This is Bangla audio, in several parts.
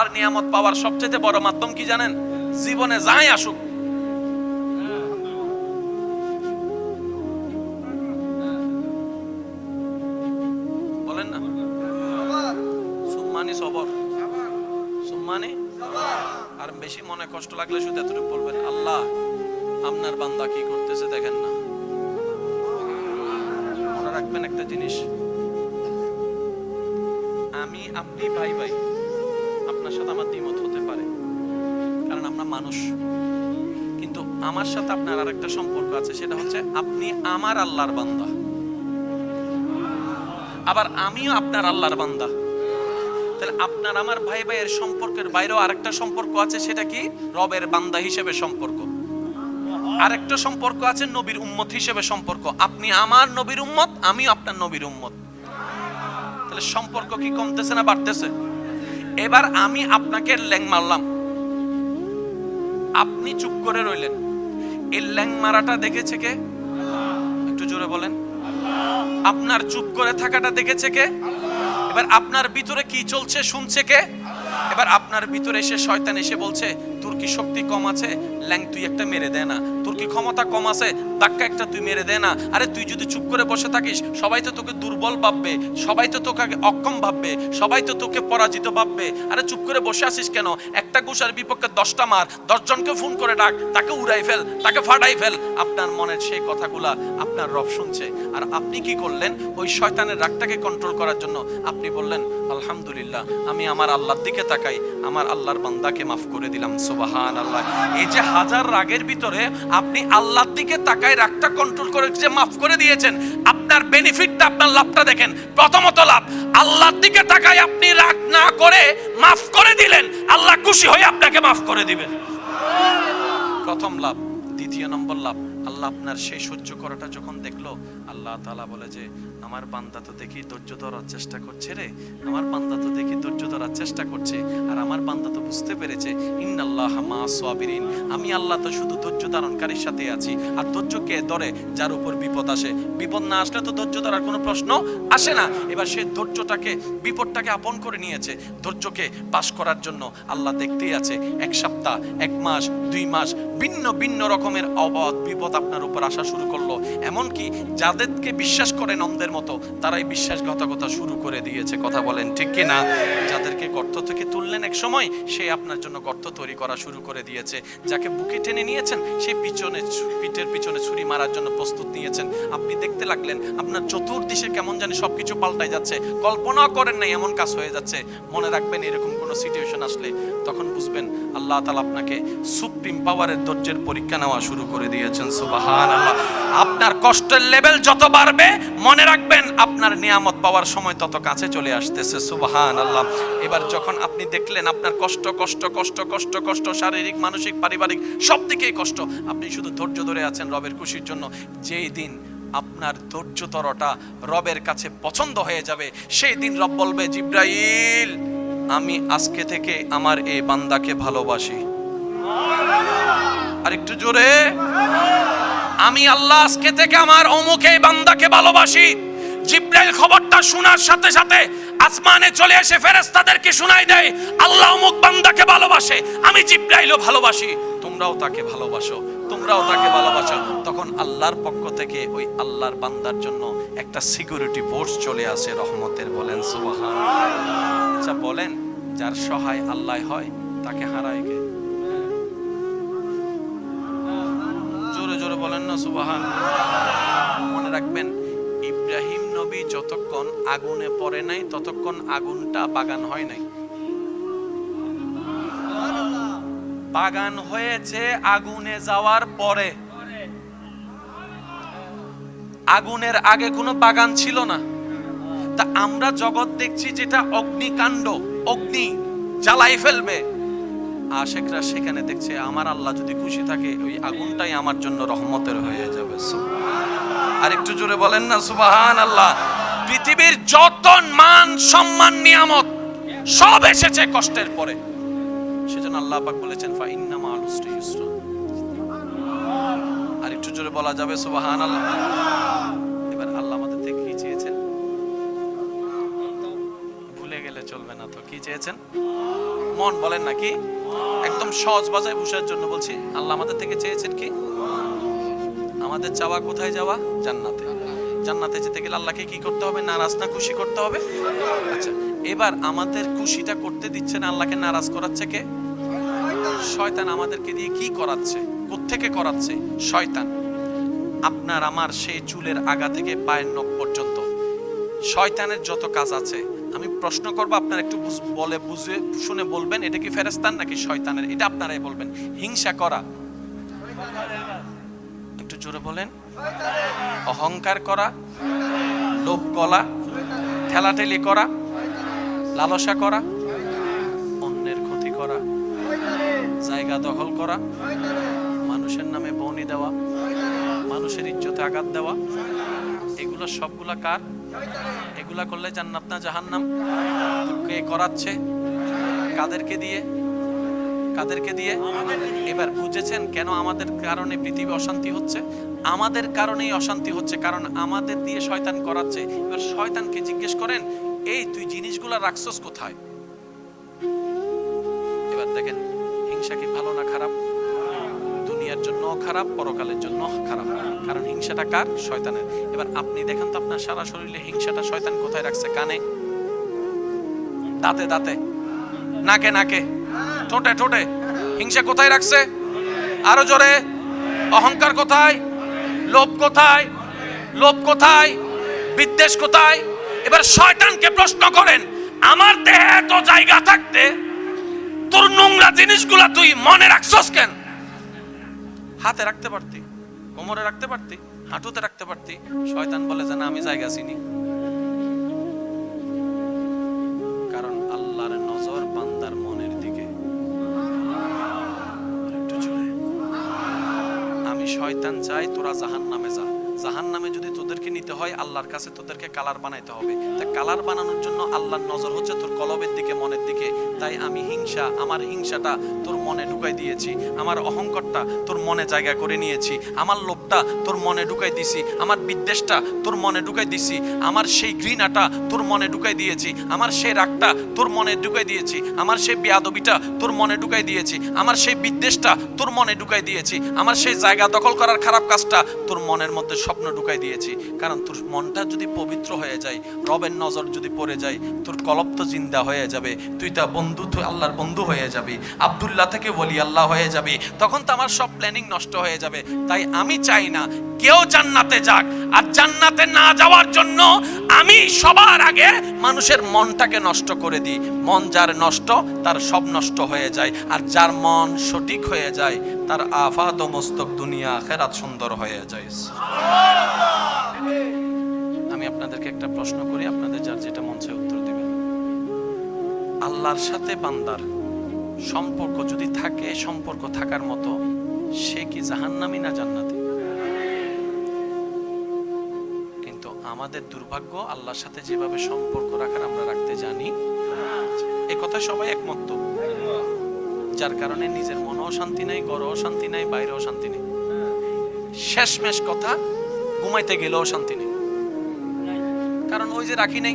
আল্লাহর নিয়ামত পাওয়ার সবচেয়ে বড় মাধ্যম কি জানেন? জীবনে যাই আসুক, বলেন না সুম্মানি সবর, সুম্মানি। আর বেশি মনে কষ্ট লাগলে শুধু এতটুকু বলবেন, আল্লাহ আপনার বান্দা কি করতেছে দেখেন না। মনে রাখবেন একটা জিনিস, আমি আপনি ভাই ভাই, আপনার সাথে আমার দ্বিমত হতে পারে কারণ আমরা মানুষ, কিন্তু আমার সাথে আপনার আরেকটা সম্পর্ক আছে, সেটা হচ্ছে আপনি আমার আল্লাহর বান্দা, আবার আমিও আপনার আল্লাহর বান্দা। তাহলে আপনার আমার ভাই ভাইয়ের সম্পর্কের বাইরেও আরেকটা সম্পর্ক আছে, সেটা কি? রবের বান্দা হিসেবে সম্পর্ক। আরেকটা সম্পর্ক আছে নবীর উম্মত হিসেবে সম্পর্ক। আপনি আমার নবীর উম্মত, আমিও আপনার নবীর উম্মত। তাহলে সম্পর্ক কি কমতেছে না বাড়তেছে? এবার আমি আপনাকে ল্যাং মারলাম, আপনি চুপ করে রইলেন, এই ল্যাং মারাটা দেখেছে কে? একটু জোরে বলেন। আপনার চুপ করে থাকাটা দেখেছে কে? এবার আপনার ভিতরে কি চলছে শুনছে কে? এবার আপনার ভিতরে এসে শয়তান এসে বলছে, তোর কি শক্তি কম আছে, ল্যাং তুই একটা মেরে দে না। তোর কি ক্ষমতা কম আছে, ধাক্কা একটা তুই মেরে দে না। আরে তুই যদি চুপ করে বসে থাকিস, সবাই তো তোকে দুর্বল ভাববে, সবাই তো তোকে অক্ষম ভাববে, সবাই তো তোকে পরাজিত ভাববে। আরে চুপ করে বসে আসিস কেন? একটা ঘুষার বিপক্ষে 10টা মার, 10 জনকে ফোন করে ডাক, তাকে উড়াই ফেল, তাকে ফাটাই ফেল। আপনার মনের সেই কথাগুলা আপনার রব শুনছে। আর আপনি কি করলেন? ওই শয়তানের রাগটাকে কন্ট্রোল করার জন্য আপনি বললেন, আলহামদুলিল্লাহ, আমি আমার আল্লাহর দিকে তাকাই, আমার আল্লাহর বান্দাকে মাফ করে দিলাম। সুবহানাল্লাহ। এই যে হাজার রাগের ভিতরে আপনি আল্লাহর দিকে তাকাই রাগটা কন্ট্রোল করে যে মাফ করে দিয়েছেন, আপনার বেনিফিটটা, আপনার লাভটা দেখেন। প্রথমত লাভ, আল্লাহর দিকে তাকাই আপনি রাগ না করে মাফ করে দিলেন, আল্লাহ খুশি হয়ে আপনাকে মাফ করে দিবেন। প্রথম লাভ। দ্বিতীয় নম্বর লাভ, আল্লাহ আপনার সেই সহ্য করাটা যখন দেখলো, আল্লাহ তাআলা বলে যে আমার বান্দা তো দেখি ধৈর্য ধরার চেষ্টা করছে রে, আমার বান্দা তো দেখি ধৈর্য ধরার চেষ্টা করছে, আর আমার বান্দা তো বুঝতে পেরেছে ইন্নাল্লাহা মা'আস সাবিরিন, আমি আল্লাহ তো শুধু ধৈর্য ধারণকারীর সাথে আছি। আর ধৈর্য কে ধরে? যার উপর বিপদ আসে। বিপদ না আসলে তো ধৈর্য ধরার কোনো প্রশ্ন আসে না। এবার সে ধৈর্যটাকে, বিপদটাকে আপন করে নিয়েছে। ধৈর্যকে পাস করার জন্য আল্লাহ দেখতেই আছে, 1 সপ্তাহ, 1 মাস, 2 মাস, ভিন্ন ভিন্ন রকমের অবাধ বিপদ আপনার উপর আসা শুরু করলো। এমনকি যাদেরকে বিশ্বাস করেন অন্ধের মতো, তারাই বিশ্বাসঘাতকতা শুরু করে দিয়েছে। কথা বলেন ঠিক কি না? যাদেরকে গর্ত থেকে তুললেন এক সময়, সে আপনার জন্য গর্ত তৈরি করা শুরু করে দিয়েছে। যাকে বুকে টেনে নিয়েছেন, সে পিঠের পিছনে ছুরি মারার জন্য প্রস্তুত নিয়েছেন। আপনি দেখতে লাগলেন আপনার চতুর্দিকে কেমন জানি সবকিছু পাল্টাই যাচ্ছে, কল্পনা করেন নাই এমন কাজ হয়ে যাচ্ছে। মনে রাখবেন, এরকম কোনো সিচুয়েশন আসলে তখন বুঝবেন আল্লাহ তাআলা আপনাকে সুপ্রিম পাওয়ারের ধৈর্যের পরীক্ষা নেওয়া শুরু করে দিয়েছেন। সুবহানাল্লাহ। আপনার কষ্টের লেভেল যত বাড়বে, মনে রাখবেন আপনার নিয়ামত পাওয়ার সময় তত কাছে চলে আসতেছে। সুবহানাল্লাহ। এবার যখন আপনি দেখলেন আপনার কষ্ট কষ্ট কষ্ট কষ্ট কষ্ট, শারীরিক, মানসিক, পারিবারিক সব দিকেই কষ্ট, আপনি শুধু ধৈর্য ধরে আছেন রবের খুশির জন্য। যেই দিন আপনার ধৈর্যতরটা রবের কাছে পছন্দ হয়ে যাবে, সেই দিন রব বলবে, জিব্রাইল, আমি আজকে থেকে আমার এই বান্দাকে ভালোবাসি। আর একটু জোরে, আমি আল্লাহ আজকে থেকে আমার অমুক এই বান্দাকে ভালোবাসি। জিব্রাইল খবরটা শোনার সাথে সাথে আসমানে চলে এসে ফেরেশতাদেরকে শোনাই দেয়, আল্লাহ অমুক বান্দাকে ভালোবাসে, আমি জিব্রাইলও ভালোবাসি, তোমরাও তাকে ভালোবাসো, তোমরাও তাকে ভালোবাসো। তখন আল্লাহর পক্ষ থেকে ওই আল্লাহর বান্দার জন্য একটা সিকিউরিটি ফোর্স চলে আসে রহমতের। বলেন সুবহানাল্লাহ। আচ্ছা বলেন, যার সহায় আল্লাহ হয় তাকে হারায় কে? জোরে জোরে বলেন না সুবহানাল্লাহ। মনে রাখবেন, ইব্রাহিম নবী যতক্ষণ আগুনে পড়ে নাই, ততক্ষণ আগুনটা বাগান হয় নাই। বাগান হয়েছে আগুনে যাওয়ার পরে। আগুনের আগে কোনো বাগান ছিল না। তা আমরা জগৎ দেখছি যেটা অগ্নিকাণ্ড, অগ্নি জ্বালাই ফেলবে, আশেকরা সেখানে দেখছে আমার আল্লাহ যদি খুশি থাকে, ওই আগুনটাই আমার জন্য রহমতের হয়ে যাবে। আর একটু জোরে বলেন না সুবহানাল্লাহ। পৃথিবীর যত মান সম্মান নিয়ামত সব এসেছে কষ্টের পরে। সেজন্য আল্লাহ পাক বলেছেন, ফা ইন্না মা'আল উসরি ইউসরা। আর একটু জোরে বলা যাবে সুবহানাল্লাহ। এবার আল্লাহ আমাদের থেকে কি চেয়েছেন? ভুলে গেলে চলবে না তো, কি চেয়েছেন? মন বলেন নাকি? একদম সহজ ভাষায় বুঝার জন্য বলছি, আল্লাহ আমাদের থেকে চেয়েছেন কি? আমাদের চাওয়া কোথায় যাওয়া? জান্নাতে। জান্নাতে যেতে গেলে আল্লাহকে কি করতে হবে? নারাজ না খুশি করতে হবে? আচ্ছা, এবার আমাদের খুশিটা করতে দিচ্ছে না, আল্লাহকে নারাজ করাচ্ছে কে? শয়তান আমাদেরকে দিয়ে কি করাচ্ছে? কোত্থেকে করাচ্ছে? শয়তান। আপনার আমার সেই চুলের আগা থেকে পায়ের নখ পর্যন্ত শয়তানের যত কাজ আছে, আমি প্রশ্ন করবো, আপনারা একটু বলে বুঝে শুনে বলবেন এটা কি ফেরেশতার নাকি শয়তানের? এটা আপনারাই বলবেন। হিংসা করা, একটু জোরে বলেন। অহংকার করা, লোভ গলা, ঠেলাঠেলি করা, লালসা করা, অন্যের ক্ষতি করা, জায়গা দখল করা, মানুষের নামে বনি দেওয়া, মানুষের ইজ্জতে আঘাত দেওয়া, এগুলো সবগুলা কার? এগুলা করলে জান্নাত না জাহান্নাম? কে করাচ্ছে? কাদেরকে দিয়ে? কাদেরকে দিয়ে? এবার বুঝেছেন কেন আমাদের কারণে পৃথিবী অশান্তি হচ্ছে? আমাদের কারণেই অশান্তি হচ্ছে, কারণ আমাদের দিয়ে শয়তান করাচ্ছে। এবার শয়তানকে জিজ্ঞেস করেন, এই তুই জিনিসগুলা রাখছস কোথায়? এবার দেখেন, হিংসা কি ভালো না খারাপ? দুনিয়ার জন্য খারাপ, পরকালের জন্য খারাপ, কারণ হিংসাটা কার? শয়তানের। এবার আপনি দেখেন তো আপনার সারা শরীরে হিংসাটা শয়তান কোথায় রাখছে? কানে, দাঁতে দাঁতে, নাকে নাকে, ঠোঁটে ঠোঁটে। হিংসা কোথায় রাখছে? আরো জোরে। অহংকার কোথায়? লোভ কোথায়? লোভ কোথায়? বিদ্বেষ কোথায়? এবার শয়তানকে প্রশ্ন করেন, আমার দেহে এত জায়গা থাকতে তোর নোংরা জিনিসগুলা তুই মনে রাখছস কেন? হাতে রাখতে পারতি, কোমরে রাখতে পারতি, হাঁটুতে রাখতে পারতি। শয়তান বলে যে না, আমি জায়গা চিনি। কারণ আল্লাহর নজর বান্দার মনের দিকে। আমি শয়তান চাই তোরা জাহান্নামে যা। জাহান্নামে যদি তোদেরকে নিতে হয়, আল্লাহর কাছে তোদেরকে কালার বানাইতে হবে। তা কালার বানানোর জন্য আল্লাহর নজর হচ্ছে তোর কলবের দিকে, মনের দিকে। তাই আমি হিংসা, আমার হিংসাটা তোর মনে ঢুকাই দিয়েছি, আমার অহংকারটা তোর মনে জায়গা করে নিয়েছি, আমার লোভটা তোর মনে ঢুকাই দিছি, আমার বিদ্বেষটা তোর মনে ঢুকাই দিছি, আমার সেই ঘৃণাটা তোর মনে ঢুকাই দিয়েছি, আমার সেই রাগটা তোর মনে ঢুকাই দিয়েছি, আমার সেই বেয়াদবিটা তোর মনে ঢুকাই দিয়েছি, আমার সেই বিদ্বেষটা তোর মনে ঢুকাই দিয়েছি, আমার সেই জায়গা দখল করার খারাপ কাজটা তোর মনের মধ্যে স্বপ্ন ঢুকাই দিয়েছি। কারণ তোর মনটা যদি পবিত্র হয়ে যায়, রবের নজর যদি পড়ে যায়, তোর কলব তো জিন্দা হয়ে যাবে। তুই তা বন্ধু, তুই আল্লাহর বন্ধু হয়ে যাবি, আব্দুল্লাহ থেকে ওলি আল্লাহ হয়ে যাবি। তখন তো আমার সব প্ল্যানিং নষ্ট হয়ে যাবে। তাই আমি চাই না কেউ জান্নাতে যাক, আর জান্নাতে না যাওয়ার জন্য আমি সবার আগে মানুষের মনটাকে নষ্ট করে দিই। মন যার নষ্ট, তার সব নষ্ট হয়ে যায়। আর যার মন সঠিক হয়ে যায়, তার আফাত ও মস্তক দুনিয়া আখিরাত সুন্দর হয়ে যায়। আমি আপনাদেরকে একটা প্রশ্ন করি, আপনাদের যার যেটা মন চায় উত্তর দিবেন। আল্লাহর সাথে বান্দার সম্পর্ক যদি থাকে, সম্পর্ক থাকার মতো, সে কি জাহান্নামী না জান্নাতি? কিন্তু আমাদের দুর্ভাগ্য, আল্লাহর সাথে যেভাবে সম্পর্ক রাখার আমরা রাখতে জানি, এই কথা সবাই একমত তো। যার কারণে নিজের মনেও শান্তি নাই, ঘরেও শান্তি নাই, বাইরেও শান্তি নেই। শেষমেশ কথা, ঘুমাইতে গেলেও শান্তি নেই। কারণ ওই যে রাখি নাই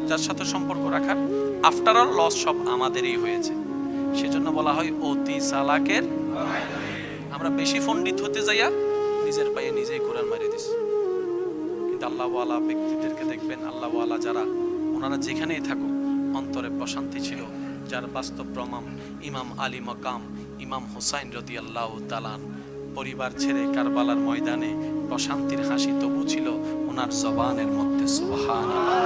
যার সাথে সম্পর্ক রাখার, আফটার অল লস সব আমাদেরই হয়েছে। সেজন্য বলা হয় অতি চালাকের। আমরা বেশি পণ্ডিত হতে যাইয়া নিজের পায়ে নিজেই কোরআন মারিয়ে দিছি। কিন্তু আল্লাহওয়ালা ব্যক্তিদেরকে দেখবেন, আল্লাহওয়ালা যারা, ওনারা যেখানেই থাকুক অন্তরে প্রশান্তি ছিল। যার বাস্তব প্রমাণ ইমাম আলী মাকাম ইমাম হুসাইন রাদিয়াল্লাহু তাআলা পরিবার ছেড়ে কারবালার ময়দানে প্রশান্তির হাসি তবু ছিল ওনার জবানের মধ্যে। সুবহানাল্লাহ।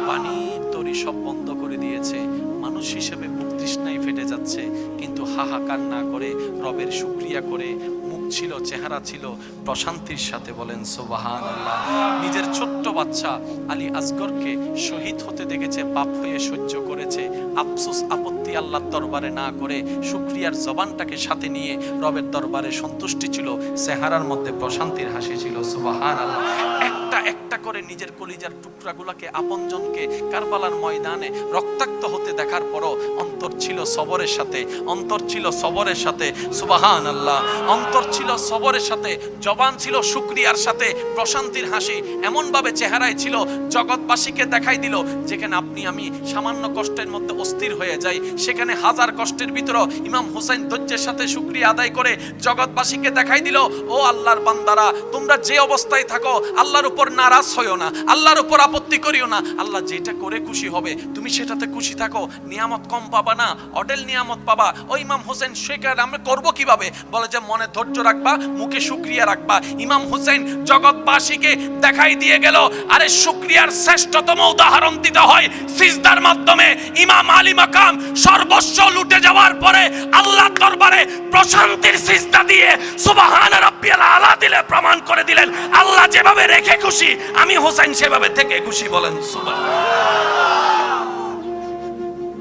পানির তরি সব বন্ধ করে দিয়েছে, মানুষ হিসেবে বুক তৃষ্ণায় ফেটে যাচ্ছে, কিন্তু হাহাকার না করে রবের শুকরিয়া করে মুখ ছিল, চেহারা ছিল প্রশান্তির সাথে। বলেন সুবহানাল্লাহ। নিজের ছোট্ট বাচ্চা আলী আসগরকে শহীদ হতে দেখেছে, বাপ হয়ে সহ্য করেছে, আফসোস আপত্তি আল্লাহর দরবারে না করে শুকরিয়ার জবানটাকে সাথে নিয়ে রবের দরবারে সন্তুষ্টি ছিল, চেহারার মধ্যে প্রশান্তির হাসি ছিল। সুবহানাল্লাহ। একটা একটা একটা করে নিজের কলিজার টুকরাগুলোকে আপনজনকে কারবালার ময়দানে রক্তাক্ত হতে দেখার পরও অন্তর ছিল সবরের সাথে, অন্তর ছিল সবরের সাথে। সুবহানাল্লাহ। অন্তর ছিল সবরের সাথে, জবান ছিল শুকরিয়ার সাথে, প্রশান্তির হাসি এমন ভাবে চেহারায় ছিল জগৎবাসীকে দেখাই দিল যেখানে আপনি আমি সামান্য কষ্টের মধ্যে অস্থির হয়ে যাই, সেখানে হাজার কষ্টের ভিতরে ইমাম হুসাইন ধৈর্যের সাথে শুকরিয়া আদায় করে জগৎবাসীকে দেখাই দিল, ও আল্লাহর বান্দারা, তোমরা যে অবস্থায় থাকো আল্লাহর উপর নারাজ হইও না, আল্লাহর উপর আপত্তি করিও না। আল্লাহ যেটা করে খুশি হবে তুমি সেটাতে খুশি থাকো। নিয়ামত কম পাবা না, অডেল নিয়ামত পাবা। ও ইমাম হোসেন শেখার আমরা করবো কিভাবে? বলে যে মনে ধৈর্য রাখবা, মুখে শুকরিয়া রাখবা। ইমাম হোসেন জগৎবাসীকে দেখাই দিয়ে গেল, আরে শুকরিয়ার শ্রেষ্ঠতম উদাহরণ দিতে হয় সিজদার মাধ্যমে। ইমাম আলী মাকাম সর্বস্ব লুটে যাওয়ার পরে আল্লাহর দরবারে প্রশান্তির সিজদা দিয়ে সুবহান রাব্বিয়াল আলা দিলে প্রমাণ করে দিলেন আল্লাহ যেভাবে রেখে খুশি আমি হোসেন সেভাবে থেকে খুশি। বলেন সুবহানাল্লাহ।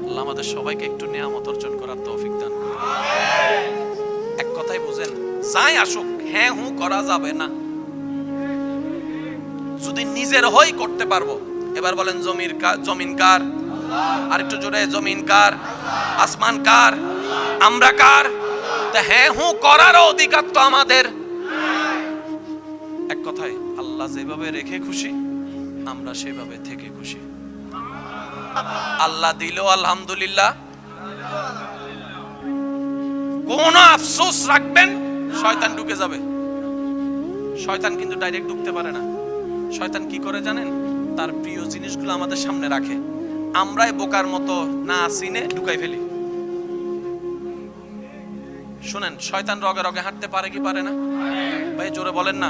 আল্লাহ আমাদের সবাইকে একটু নিয়ামত অর্জন করার তৌফিক দান করুন। এক কথাই বুঝেন, যাই আসুক হ্যাঁ হু করা যাবে না, যদি নিজের হই করতে পারবো। এবার বলেন জমিন কার? আর একটু জোরে, জমিন কার? আসমান কার? আমরা কার? তা হ্যাঁ হু করার অধিকার তো আমাদের। এক কথায় আল্লাহ যেভাবে রেখে খুশি আমরা সেভাবে থেকে খুশি। আল্লাহ দিল আলহামদুলিল্লাহ, কোন আফসোস রাখবেন শয়তান ঢুকে যাবে। শয়তান কিন্তু ডাইরেক্ট ঢুকতে পারে না। শয়তান কি করে জানেন? তার প্রিয় জিনিসগুলো আমাদের সামনে রাখে, আমরাই বোকার মতো না চিনে ঢুকাই ফেলি। শুনেন, শয়তান রগে রগে হাঁটতে পারে কি পারে না? ভাই জোরে বলেন না।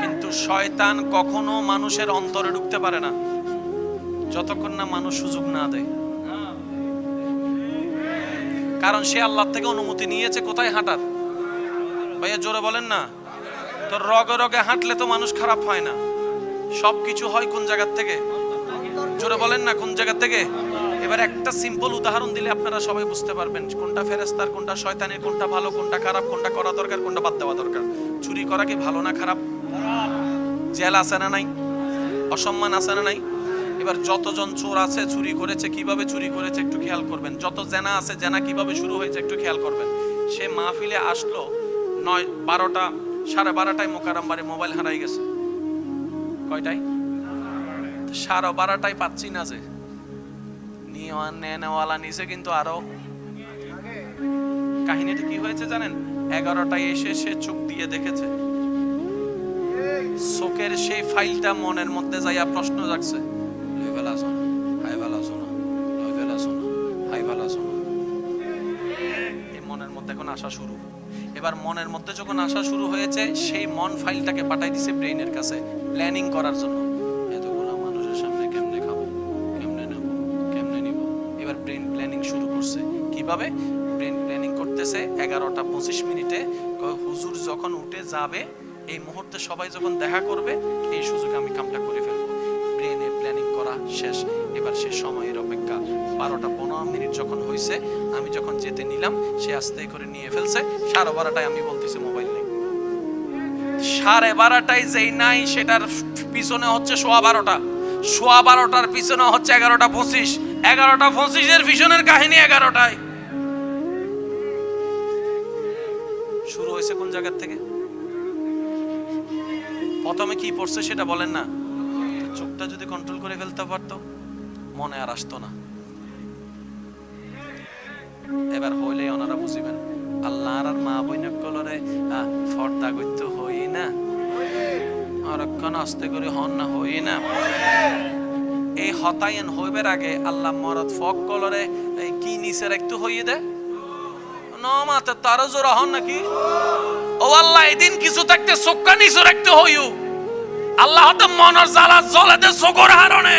কিন্তু শয়তান কখনো মানুষের অন্তরে ঢুকতে পারে না যতক্ষণ না মানুষ সুযোগ না দেয়। কারণ সে আল্লাহ থেকে অনুমতি নিয়েছে কোথায় হাঁটার। ভাইয়া জোরে বলেন না। তো রগে রগে হাঁটলে তো মানুষ খারাপ হয় না, সবকিছু হয় কোন জায়গা থেকে? জোরে বলেন না, কোন জায়গা থেকে? এবার একটা সিম্পল উদাহরণ দিলে আপনারা সবাই বুঝতে পারবেন কোনটা ফেরেশতার, কোনটা শয়তানের, কোনটা ভালো, কোনটা খারাপ, কোনটা করা দরকার, কোনটা বাদ দেওয়া দরকার। চুরি করা কি ভালো না খারাপ? জেল আছে না নাই? অসম্মান আছে না নাই? এবার যতজন চোর আছে চুরি করেছে, কিভাবে চুরি করেছে একটু খেয়াল করবেন। যত জেনা আছে জেনা কিভাবে শুরু হয়েছে একটু খেয়াল করবেন। সে মাহফিলে আসলো 9-12টা, 12:30টায় মোকাররম বাড়ি মোবাইল হারাই গেছে। কয়টায়? 12:30টায় পাচ্ছি না যে নেওয়ালা নিচে, কিন্তু আরো কাহিনীটা কি হয়েছে জানেন? 11টায় এসে সে চোখ দিয়ে দেখেছে, চোখের সেই ফাইলটা মনের মধ্যে যাইয়া প্রশ্ন জাগছে, মনের মধ্যে এখন আসা শুরু। এবার মনের মধ্যে যখন আসা শুরু হয়েছে, সেই মন ফাইলটাকে পাঠাই দিছে ব্রেইনের কাছে প্ল্যানিং করার জন্য। এতগুলো মানুষের সামনে কেমনে খাবো, কেমনে নেব, কেমনে নিব। এবার ব্রেন প্ল্যানিং শুরু করছে। কিভাবে ব্রেন প্ল্যানিং করতেছে? 11:25 হুজুর যখন উঠে যাবে, এই মুহূর্তে সবাই যখন দেখা করবে, এই সুযোগে আমি কামটা করে ফেলবো। ব্রেনে প্ল্যানিং করা শেষ। এবার সে সময়ের অপেক্ষা। 12:15 যখন হয়েছে, আমি যখন যেতে নিলাম, সে আস্তে করে নিয়ে ফেলছে। 12:30টায় আমি বলতেছি মোবাইল নেই। 12:30টায় যেই নাই, সেটার পিছনে হচ্ছে 12:15। 12:15টার পিছনে হচ্ছে 11:25। 11:25 পিছনের কাহিনী 11টায় শুরু হয়েছে। কোন জায়গা থেকে? প্রথমে কি পড়ছে সেটা বলেন না। চোখটা যদি কন্ট্রোল করে ফেলতে পারতো, মনে আর আসতো না। এবার হইলে ওনারা বুঝিবেন, আল্লাহর আর মা বইনক কলরে ফর্দা করতে হই না, আরক্ষণ আস্তে করে হন না হই না। এই হতায়ন হইবার আগে আল্লাহ মরদ ফক কলরে কি নিচে রাখতে হইয়ে দে নমাতে তারও জোড়া হন নাকি? ও আল্লাহ, এদিন কিছু থাকতে চোখটা নিচে রাখতে হইও। আল্লাহ তো মনের জ্বালা জ্বলে দে চোখের হারণে।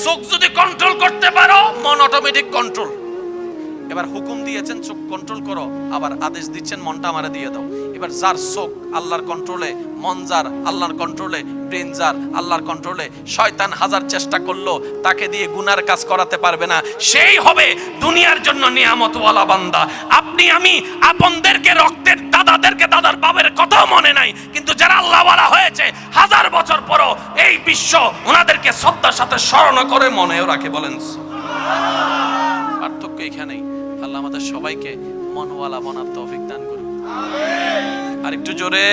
চোখ যদি কন্ট্রোল করতে পারো, মন অটোমেটিক কন্ট্রোল। এবার হুকুম দিয়েছেন চোখ কন্ট্রোল করো, আবার আদেশ দিচ্ছেন মনটা আমারে দিয়ে দাও। এবার যার চোখ আল্লাহর কন্ট্রোলে, মন যার আল্লাহর কন্ট্রোলে, ব্রেন যার আল্লাহর কন্ট্রোলে, শয়তান হাজার চেষ্টা করলো তাকে দিয়ে গুনার কাজ করাতে পারবে না। সেই হবে দুনিয়ার জন্য নিয়ামতওয়ালা বান্দা। আপনি আমি আপনদেরকে, রক্তের দাদাদেরকে, দাদার বাবার কথাও মনে নাই, কিন্তু যারা আল্লাহওয়ালা হয়েছে হাজার বছর পরও এই বিশ্ব ওনাদেরকে শ্রদ্ধার সাথে স্মরণ করে মনেও রাখে। বলেন পার্থক্য এখানেই। আল্লাহ আমাদের সবাইকে মনওয়ালা বানার তৌফিক দান করুন। আর একটু জোরে,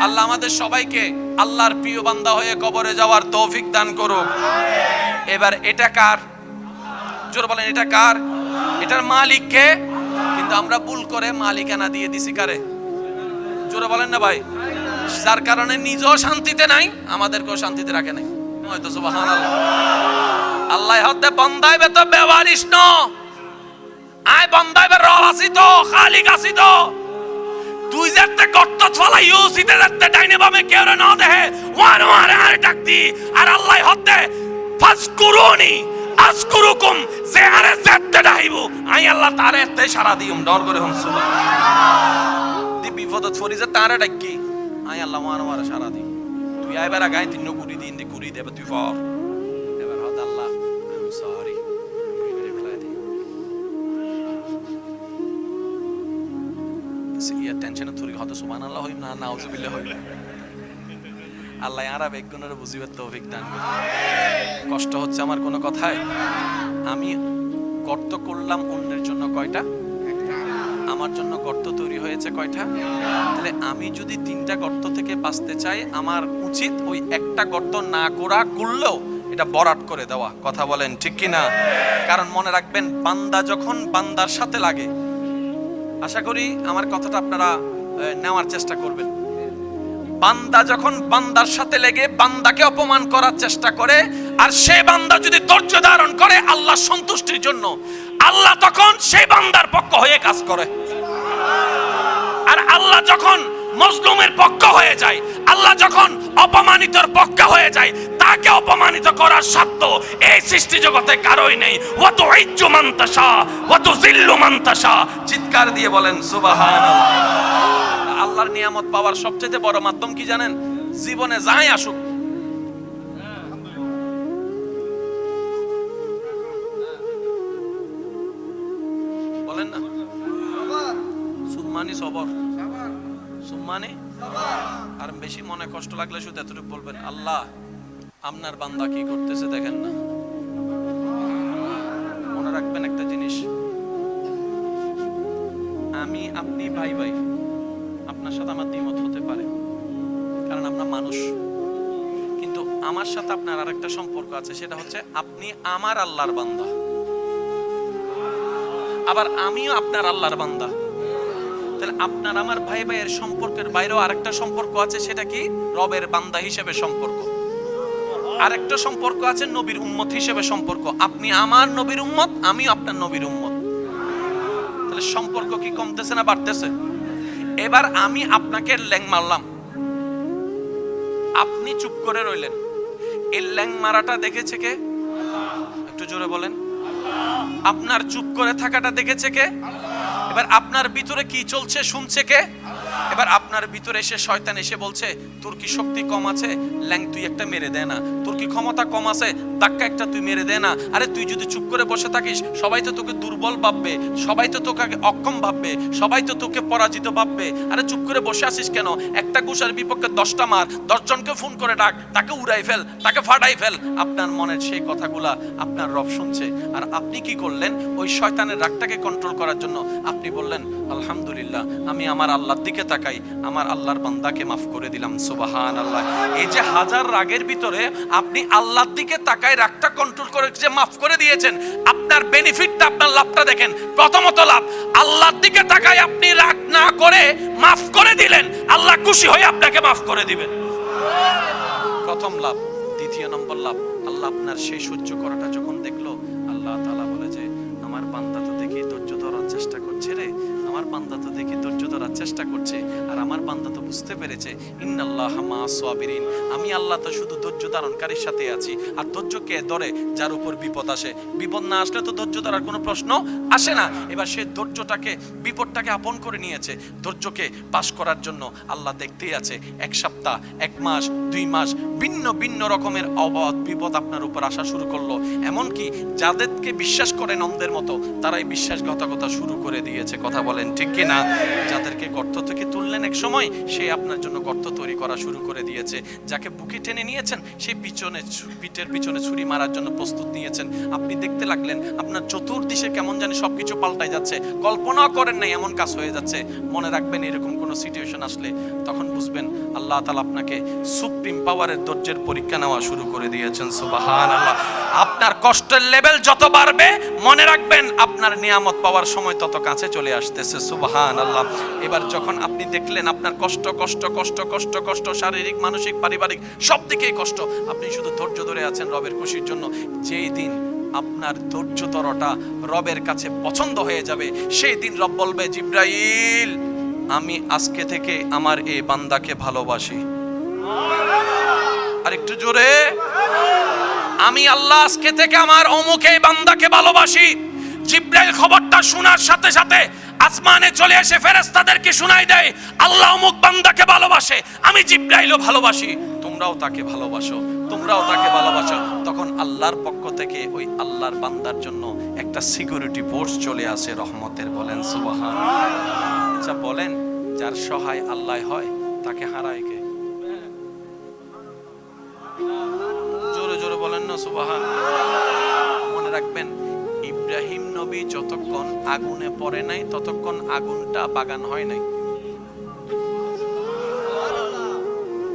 আল্লাহ আমাদের সবাইকে আল্লাহর প্রিয় বান্দা হয়ে কবরে যাওয়ার তৌফিক দান করুক। এবার এটা কার? জোরে বলেন, এটা কার? এটার মালিক কে? কিন্তু আমরা ভুল করে মালিকানা দিয়ে দিছি কারে? জোরে বলেন না ভাই। যার কারণে নিজেও শান্তিতে নাই, আমাদেরকেও শান্তিতে রাখে নাই। হয়তো সুবহানাল্লাহ। আল্লাহ হতে বন্দাইবে তো বেওয়ারিশ ন, আয় বন্দাইবে রব আসি তো, খালিক আসি তো। তুই যেতে গর্ত ফলা ইউসিতে যেতে ডাইনে বামে কেউ না দেহে ওয়ান ওয়ান আর ডাকতি। আর আল্লাহ হতে ফাজকুরুনি আজকুরুকুম, যে আরে যেতে ডাইবো আই আল্লাহ তারে এতে সারা দিউম। ডর করে হম সুবহানাল্লাহ। দি বিপদত ফরি যে তারে ডাকি আই আল্লাহ ওয়ান ওয়ান সারা দি। তুই আইবার গায় তিন কুড়ি দিন দি কুড়ি দেবে তুই ফর। এবার হত আল্লাহ সরি টেনশনে থুরি হয়তো সুবহানাল্লাহ হইম না নাউজুবিল্লাহ হইম। আল্লাহ আর বেগুনের বুঝিবার তৌফিক দান করুন। কষ্ট হচ্ছে আমার কোনো কথায়? আমি গর্ত করলাম অন্যের জন্য কয়টা? আমার জন্য গর্ত তৈরি হয়েছে কয়টা? তাহলে আমি যদি তিনটা গর্ত থেকে বাঁচতে চাই, আমার উচিত ওই একটা গর্ত না করা করলেও এটা বরাট করে দেওয়া। কথা বলেন ঠিক কি না? কারণ মনে রাখবেন, বান্দা যখন বান্দার সাথে লাগে, আশা করি আমার কথাটা আপনারা নেওয়ার চেষ্টা করবেন। বান্দা যখন বান্দার সাথে লেগে বান্দাকে অপমান করার চেষ্টা করে, আর সে বান্দা যদি ধৈর্য ধারণ করে আল্লাহ সন্তুষ্টির জন্য, আল্লাহ তখন সেই বান্দার পক্ষ হয়ে কাজ করে। আর আল্লাহ যখন মজলুমের পক্ষ হয়ে যায়, আল্লাহ যখন অপমানিতর পক্ষ হয়ে যায়, তাকে অপমানিত করার সাধ্য এই সৃষ্টি জগতে কারোই নেই। ওয়া তুইজ্জু মান তাশা ওয়া তুযিল্লু মান তাশা। চিৎকার দিয়ে বলেন সুবহানাল্লাহ। আল্লাহর নিয়ামত পাওয়ার সবচেয়ে বড় মাধ্যম কি জানেন? জীবনে যাই আসুক, বলেন না সুম্মানি সবর, সুম্মানি। আর বেশি মনে কষ্ট লাগলে শুধু এতটুকু বলবেন, আল্লাহ আপনার বান্দা কি করতেছে দেখেন না। মনে রাখবেন একটা জিনিস, আমি আপনি ভাই ভাই, আপনার সাথে আমার দ্বিমত হতে পারে, কারণ আমরা মানুষ। কিন্তু আমার সাথে আপনার আরেকটা সম্পর্ক আছে, সেটা হচ্ছে আপনি আমার আল্লাহর বান্দা, আবার আমিও আপনার আল্লাহর বান্দা। তাহলে আপনার আমার ভাই ভাইয়ের সম্পর্কের বাইরেও আরেকটা সম্পর্ক আছে, সেটা কি? রবের বান্দা হিসেবে সম্পর্ক। আরেকটা সম্পর্ক আছে নবীর উম্মত হিসেবে সম্পর্ক। আপনি আমার নবীর উম্মত, আমিও আপনার নবীর উম্মত। তাহলে সম্পর্ক কি কমতেছে না বাড়তেছে? এবার আমি আপনাকে ল্যাং মারলাম, আপনি চুপ করে রইলেন। এই ল্যাং মারাটা দেখেছে কে? একটু জোরে বলেন। আপনার চুপ করে থাকাটা দেখেছে কে? এবার আপনার ভিতরে কি চলছে শুনছে কে? এবার আপনার ভিতরে এসে শয়তান এসে বলছে, তোর কি শক্তি কম আছে? ল্যাং তুই একটা মেরে দে না। তোর কি ক্ষমতা কম আছে? ধাক্কা একটা তুই মেরে দে না। আরে তুই যদি চুপ করে বসে থাকিস, সবাই তো তোকে দুর্বল ভাববে, সবাই তো তোকে অক্ষম ভাববে, সবাই তো তোকে পরাজিত ভাববে। আরে চুপ করে বসে আসিস কেন? একটা ঘুষার বিপক্ষে 10টা মার, 10 জনকে ফোন করে ডাক, তাকে উড়াই ফেল, তাকে ফাটাই ফেল। আপনার মনের সেই কথাগুলা আপনার রব শুনছে। আর আপনি কি করলেন? ওই শয়তানের রাগটাকে কন্ট্রোল করার জন্য আপনি বললেন, আলহামদুলিল্লাহ, আমি আমার আল্লাহর দিকে তাকাই, আমার আল্লাহর বান্দাকে মাফ করে দিলাম। সুবহানাল্লাহ। এই যে হাজার রাগের ভিতরে আপনি আল্লাহর দিকে তাকাই রাগটা কন্ট্রোল করে যে মাফ করে দিয়েছেন, আপনার বেনিফিটটা, আপনার লাভটা দেখেন। প্রথমত লাভ, আল্লাহর দিকে তাকাই আপনি রাগ না করে মাফ করে দিলেন, আল্লাহ খুশি হয়ে আপনাকে মাফ করে দিবেন। প্রথম লাভ। দ্বিতীয় নম্বর লাভ, আল্লাহ আপনার সেই সহ্য করাটা যখন দেখলো, আল্লাহ তাআলা বলে যে আমার বান্দা তো দেখি ধৈর্য ধরার চেষ্টা করছে রে, আমার বান্দা তো দেখি ধৈর্য ধরার চেষ্টা করছে, আর আমার আমার বান্দা তো বুঝতে পেরেছে ইন্নাল্লাহা মা'আস সাবিরিন, আমি আল্লাহ তো শুধু ধৈর্য ধারণকারীর সাথে আছি। আর ধৈর্য কে ধরে? যার উপর বিপদ আসে। বিপদ না আসলে তো ধৈর্য ধরার কোনো প্রশ্ন আসে না। এবার সে ধৈর্যটাকে, বিপদটাকে আপন করে নিয়েছে। ধৈর্যকে পাশ করার জন্য আল্লাহ দেখতেই আছে, 1 সপ্তাহ, 1 মাস, 2 মাস ভিন্ন ভিন্ন রকমের বিপদ আপনার উপর আসা শুরু করলো। এমনকি যাদেরকে বিশ্বাস করেন অন্ধের মতো, তারাই বিশ্বাসঘাতকতা শুরু করে দিয়েছে। কথা বলেন ঠিক কি না? যাদেরকে গর্ত থেকে তুললেন এক সময়, সে আপনার জন্য গর্ত তৈরি করা শুরু করে দিয়েছে। যাকে বুকে টেনে নিয়েছেন, সেই পিঠের পিছনে ছুরি মারার জন্য প্রস্তুত নিয়েছেন। আপনি দেখতে লাগলেন আপনার চতুর্দিশে কেমন জানি সবকিছু পাল্টাই যাচ্ছে, কল্পনাও করেন নাই এমন কাজ হয়ে যাচ্ছে। মনে রাখবেন, এরকম কোন সিচুয়েশন আসলে তখন বুঝবেন আল্লাহ তাআলা আপনাকে সুপ্রিম পাওয়ারের ধৈর্যের পরীক্ষা নেওয়া শুরু করে দিয়েছেন। সুবহানাল্লাহ। আপনার কষ্টের লেভেল যত বাড়বে, মনে রাখবেন আপনার নিয়ামত পাওয়ার সময় তত কাছে চলে আসতেছে। সুবহানাল্লাহ। এবার যখন আপনি দেখলেন আপনার কষ্ট কষ্ট কষ্ট কষ্ট কষ্ট, শারীরিক, মানসিক, পারিবারিক সব দিকেই কষ্ট, আপনি শুধু ধৈর্য ধরে আছেন রবের খুশির জন্য। যেই দিন আপনার ধৈর্যতরটা রবের কাছে পছন্দ হয়ে যাবে, সেই দিন রব বলবে, জিবরাইল, আমি আজকে থেকে আমার এই বান্দাকে ভালোবাসি। আর একটু জোরে, আমি আল্লাহ আজকে থেকে আমার অমুক এই বান্দাকে ভালোবাসি। জিবরাইল খবরটা শোনার সাথে সাথে আসমানে চলে এসে ফেরেশতাদেরকে শোনাই দেয়, আল্লাহ অমুক বান্দাকে ভালোবাসে, আমি জিবরাইলও ভালোবাসি, তোমরাও তাকে ভালোবাসো, তোমরাও তাকে ভালোবাসো। তখন আল্লাহর পক্ষ থেকে ওই আল্লাহর বান্দার জন্য একটা সিকিউরিটি ফোর্স চলে আসে রহমতের। বলেন সুবহানাল্লাহ। আচ্ছা বলেন, যার সহায় আল্লাহ হয় তাকে হারায় কে? জোরে জোরে বলেন না সুবহানাল্লাহ। মনে রাখবেন, ইব্রাহিম নবী যতক্ষণ আগুনে পড়ে নাই, ততক্ষণ আগুনটা বাগান হয় নাই।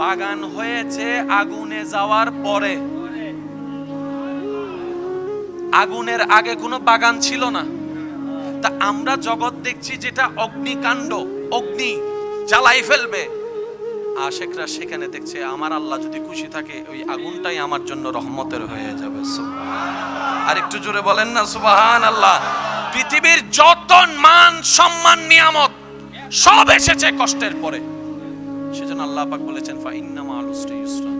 বাগান হয়েছে আগুনে যাওয়ার পরে। আগুনের আগে কোনো বাগান ছিল না। তা আমরা জগৎ দেখছি যেটা অগ্নিকাণ্ড, অগ্নি জ্বালাই ফেলবে, আশেকরা সেখানে দেখছে আমার আল্লাহ যদি খুশি থাকে, ওই আগুনটাই আমার জন্য রহমতের হয়ে যাবে। আর একটু জোরে বলেন না সুবহানাল্লাহ। পৃথিবীর যত মান সম্মান নিয়ামত সব এসেছে কষ্টের পরে। সেজন্য আল্লাহ পাক বলেছেন, ফা ইন্না মা'আল উসরি ইউসরা।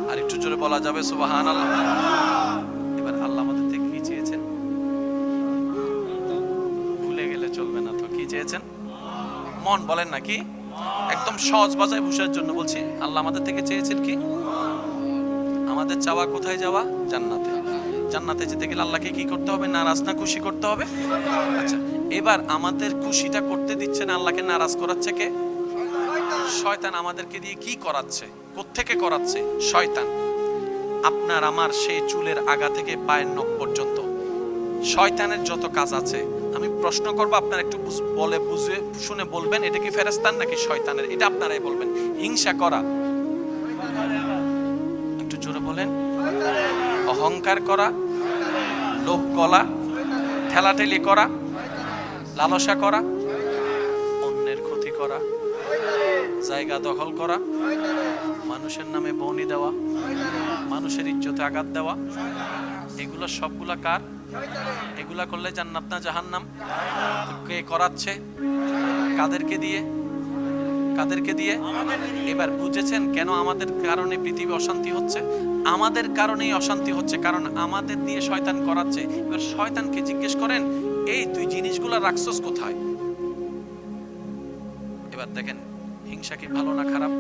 আর একটু জোরে বলা যাবে সুবহানাল্লাহ। এবার আল্লাহ আমাদের থেকে কি চেয়েছেন? ভুলে গেলে চলবে না তো, কি চেয়েছেন? মন বলেন না কি? একদম সহজ ভাষায় বুঝার জন্য বলছি, আল্লাহ আমাদের থেকে চেয়েছেন কি? আমাদের চাওয়া কোথায় যাওয়া? জান্নাতে। জান্নাতে যেতে গেলে আল্লাহকে কি করতে হবে? নারাজ না খুশি করতে হবে। আচ্ছা, এবার আমাদের খুশিটা করতে দিচ্ছে না, আল্লাহকে নারাজ করাচ্ছে কে? শয়তান। আমাদেরকে দিয়ে কি করাচ্ছে? কোত্থেকে করাচ্ছে? শয়তান। আপনার আমার সেই চুলের আগা থেকে পায়ের নখ পর্যন্ত শয়তানের যত কাজ আছে, আমি প্রশ্ন করবো, আপনারা একটু বলে বুঝে শুনে বলবেন, এটা কি ফেরেশতার নাকি শয়তানের? এটা আপনারাই বলবেন। হিংসা করা, একটু জোরে বলেন। অহংকার করা, লোভ করা, ঠেলাঠেলি করা, লালসা করা, অন্যের ক্ষতি করা, জায়গা দখল করা, মানুষের নামে বনি দেওয়া, মানুষের ইজ্জতে আঘাত দেওয়া, এগুলো সবগুলা কার? এগুলা করলে জান্নাত না জাহান্নাম? কে করাচ্ছে? কাদেরকে দিয়ে? কাদেরকে দিয়ে? এবার বুঝেছেন কেন আমাদের কারণে পৃথিবী অশান্তি হচ্ছে? আমাদের কারণেই অশান্তি হচ্ছে, কারণ আমাদের দিয়ে শয়তান করাচ্ছে। এবার শয়তানকে জিজ্ঞেস করেন, এই তুই জিনিসগুলা রাখছস কোথায়? এবার দেখেন, হিংসা কি ভালো না খারাপ?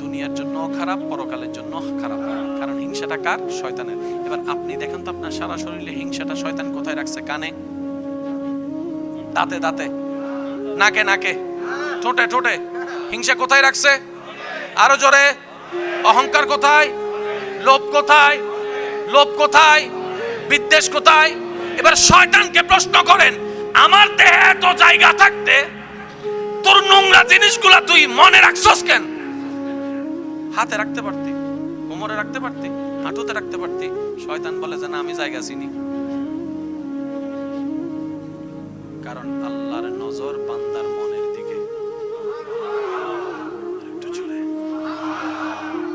দুনিয়ার জন্য খারাপ, পরকালের জন্য খারাপ, কারণ হিংসাটা কার? শয়তানের। এবার আপনি দেখেন তো আপনার সারা শরীরে হিংসাটা শয়তান কোথায় রাখছে? কানে, দাঁতে দাঁতে, নাকে নাকে, ঠোঁটে ঠোঁটে। হিংসা কোথায় রাখছে? আরো জোরে। অহংকার কোথায়? লোভ কোথায়? লোভ কোথায়? বিদ্বেষ কোথায়? এবার শয়তানকে প্রশ্ন করেন, আমার দেহে এত জায়গা থাকতে তোর নোংরা জিনিসগুলা তুই মনে রাখছস কেন? হাতে রাখতে পারতি, কোমরে রাখতে পারতি, হাঁটুতে রাখতে পারতি। শয়তান বলে যে না, আমি জায়গা চিনি। কারণ আল্লাহর নজর বান্দার মনের দিকে।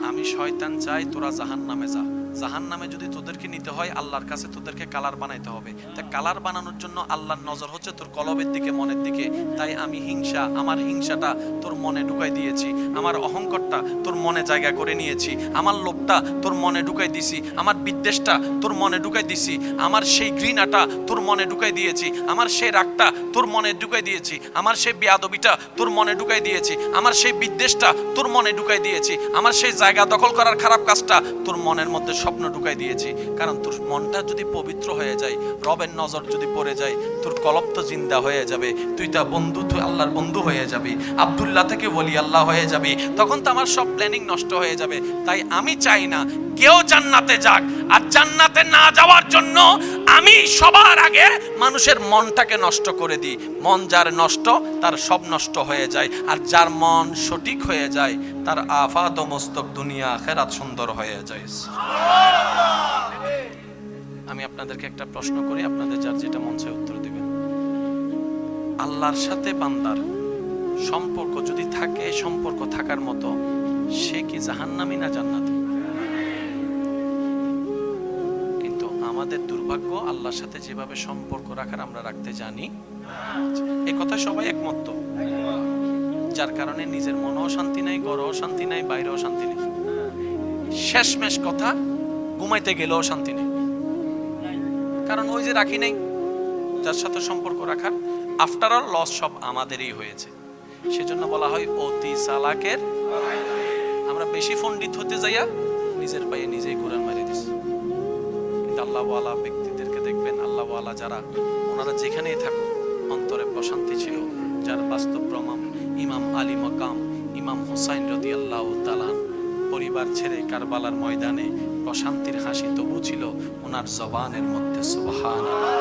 আমি শয়তান চাই তোরা জাহান্নামে যা, জাহান্নামে যদি তোদেরকে নিতে হয় আল্লাহর কাছে তোদেরকে কালার বানাইতে হবে। তাই কালার বানানোর জন্য আল্লাহর নজর হচ্ছে তোর কলবের দিকে, মনের দিকে। তাই আমি আমার হিংসাটা তোর মনে ঢুকাই দিয়েছি, আমার অহংকারটা তোর মনে জায়গা করে নিয়েছি, আমার লোভটা তোর মনে ঢুকাই দিছি, আমার বিদ্বেষটা তোর মনে ঢুকাই দিছি, আমার সেই ঘৃণাটা তোর মনে ঢুকাই দিয়েছি, আমার সেই রাগটা তোর মনে ঢুকাই দিয়েছি, আমার সেই বেয়াদবিটা তোর মনে ঢুকাই দিয়েছি, আমার সেই বিদ্বেষটা তোর মনে ঢুকাই দিয়েছি, আমার সেই জায়গা দখল করার খারাপ কাজটা তোর মনের মধ্যে স্বপ্ন ঢুকাই দিয়েছি। কারণ তোর মনটা যদি পবিত্র হয়ে যায়, রবের নজর যদি পড়ে যায়, তোর কলব তো জিন্দা হয়ে যাবে, তুই আল্লাহর বন্ধু হয়ে যাবি, আব্দুল্লাহ থেকে ওলি আল্লাহ হয়ে যাবি। তখন তো আমার সব প্ল্যানিং নষ্ট হয়ে যাবে। তাই আমি চাই না কেউ জান্নাতে যাক, আর জান্নাতে না যাওয়ার জন্য আমি সবার আগে মানুষের মনটাকে নষ্ট করে দিই। মন যার নষ্ট তার সব নষ্ট হয়ে যায়, আর যার মন সঠিক হয়ে যায় তার আফাত ও মস্তক দুনিয়া আখিরাত সুন্দর হয়ে যায়। আমি আপনাদেরকে একটা প্রশ্ন করি, আপনাদের যার যেটা মন চায় উত্তর দিবেন। আল্লাহর সাথে বান্দার সম্পর্ক যদি থাকে, সম্পর্ক থাকার মতো, সে কি জাহান্নামী না জান্নাতি? কিন্তু আমাদের দুর্ভাগ্য, আল্লাহর সাথে যেভাবে সম্পর্ক রাখার আমরা রাখতে জানি, এই কথা সবাই একমত তো। যার কারণে নিজের মনেও শান্তি নাই, ঘরেও শান্তি নাই, বাইরেও শান্তি নেই। শেষমেশ কথা, ঘুমাইতে গেলেও শান্তি নেই। কারণ ওই যে রাখি নাই যার সাথে সম্পর্ক রাখার। আফটার অল লস সব আমাদেরই হয়েছে। সেজন্য বলা হয় অতি চালাকের। আমরা বেশি পণ্ডিত হতে যাইয়া নিজের পায়ে নিজেই কোরআন মারি দিছি। কিন্তু আল্লাহওয়ালা ব্যক্তিদেরকে দেখবেন, আল্লাহওয়ালা যারা, ওনারা যেখানেই থাকুক অন্তরে প্রশান্তি ছিল। যার বাস্তব প্রমাণ ইমাম আলী মাকাম ইমাম হুসাইন রাদিয়াল্লাহু তাআলা পরিবার ছেড়ে কারবালার ময়দানে প্রশান্তির হাসি তবু ছিল ওনার জবানের মধ্যে। সুবহানাল্লাহ।